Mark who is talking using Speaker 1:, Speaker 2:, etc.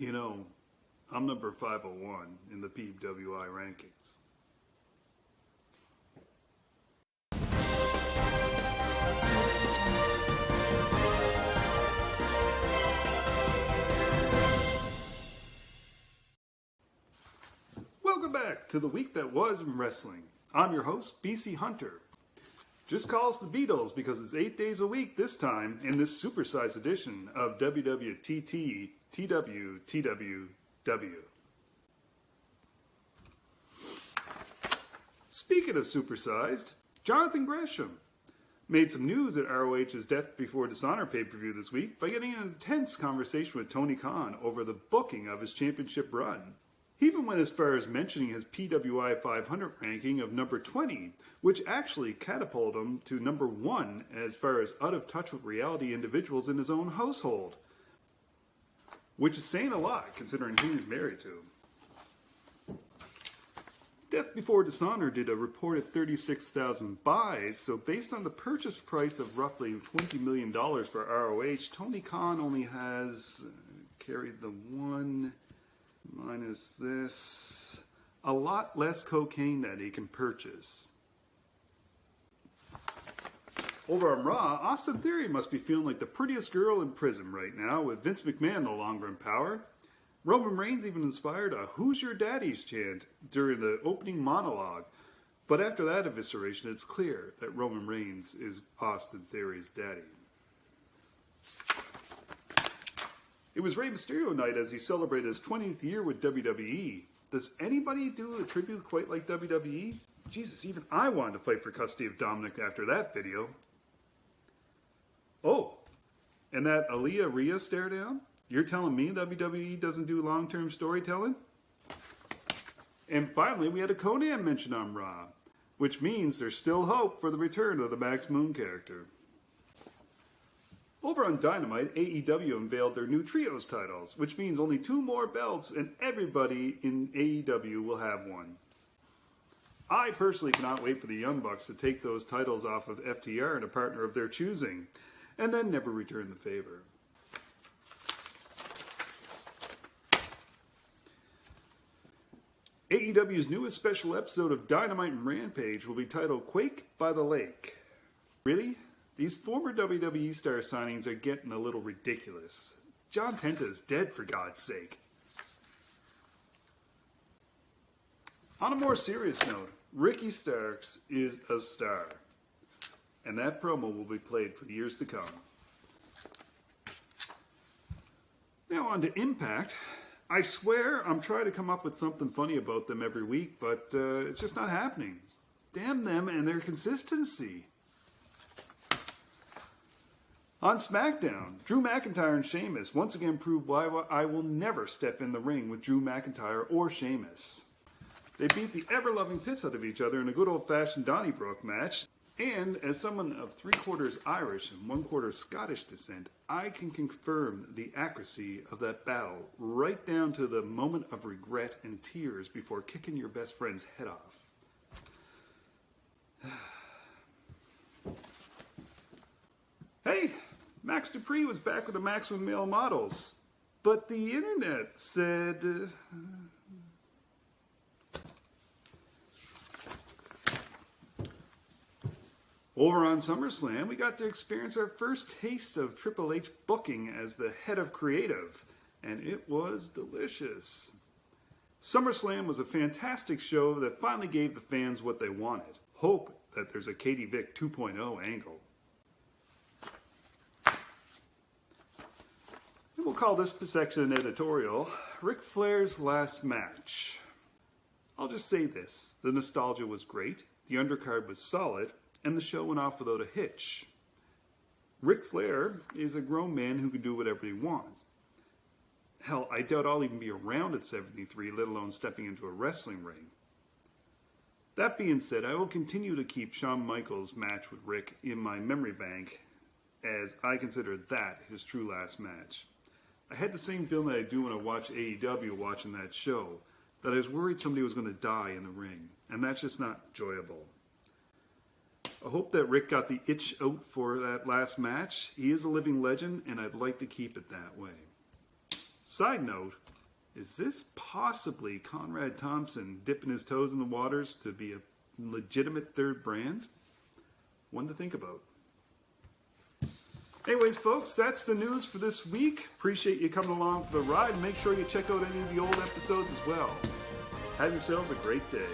Speaker 1: You know, I'm number 501 in the PWI rankings. Welcome back to the week that was in wrestling. I'm your host, BC Hunter. Just call us the Beatles because it's 8 days a week this time in this supersized edition of WWTT TWTWW. Speaking of supersized, Jonathan Gresham made some news at ROH's Death Before Dishonor pay-per-view this week by getting an intense conversation with Tony Khan over the booking of his championship run. He even went as far as mentioning his PWI 500 ranking of number 20, which actually catapulted him to number 1 as far as out of touch with reality individuals in his own household. Which is saying a lot considering who he's married to. Death Before Dishonor did a reported 36,000 buys, so based on the purchase price of roughly $20 million for ROH, Tony Khan only has carried the 1 minus this, a lot less cocaine that he can purchase. Over on Raw, Austin Theory must be feeling like the prettiest girl in prison right now, with Vince McMahon no longer in power. Roman Reigns even inspired a "Who's Your Daddy's" chant during the opening monologue. But after that evisceration, it's clear that Roman Reigns is Austin Theory's daddy. It was Rey Mysterio night as he celebrated his 20th year with WWE. Does anybody do a tribute quite like WWE? Jesus, even I wanted to fight for custody of Dominic after that video. Oh, and that Aaliyah Rhea stare down? You're telling me WWE doesn't do long-term storytelling? And finally, we had a Conan mention on Raw, which means there's still hope for the return of the Max Moon character. Over on Dynamite, AEW unveiled their new Trios titles, which means only 2 more belts and everybody in AEW will have one. I personally cannot wait for the Young Bucks to take those titles off of FTR and a partner of their choosing, and then never return the favor. AEW's newest special episode of Dynamite and Rampage will be titled Quake by the Lake. Really? These former WWE star signings are getting a little ridiculous. John Tenta is dead, for God's sake. On a more serious note, Ricky Starks is a star. And that promo will be played for years to come. Now on to Impact. I swear I'm trying to come up with something funny about them every week, but it's just not happening. Damn them and their consistency. On SmackDown, Drew McIntyre and Sheamus once again proved why I will never step in the ring with Drew McIntyre or Sheamus. They beat the ever-loving piss out of each other in a good old-fashioned Donnybrook match, and as someone of 3/4 Irish and 1/4 Scottish descent, I can confirm the accuracy of that battle right down to the moment of regret and tears before kicking your best friend's head off. Hey! Max Dupree was back with the Maximum Male Models, but the internet said... Over on SummerSlam, we got to experience our first taste of Triple H booking as the head of creative, and it was delicious. SummerSlam was a fantastic show that finally gave the fans what they wanted. Hope that there's a Katie Vick 2.0 angle. We'll call this section an editorial, Ric Flair's last match. I'll just say this, the nostalgia was great, the undercard was solid, and the show went off without a hitch. Ric Flair is a grown man who can do whatever he wants. Hell, I doubt I'll even be around at 73, let alone stepping into a wrestling ring. That being said, I will continue to keep Shawn Michaels' match with Rick in my memory bank, as I consider that his true last match. I had the same feeling that I do when I watch AEW watching that show, that I was worried somebody was going to die in the ring, and that's just not enjoyable. I hope that Rick got the itch out for that last match. He is a living legend, and I'd like to keep it that way. Side note, is this possibly Conrad Thompson dipping his toes in the waters to be a legitimate third brand? One to think about. Anyways, folks, that's the news for this week. Appreciate you coming along for the ride. Make sure you check out any of the old episodes as well. Have yourselves a great day.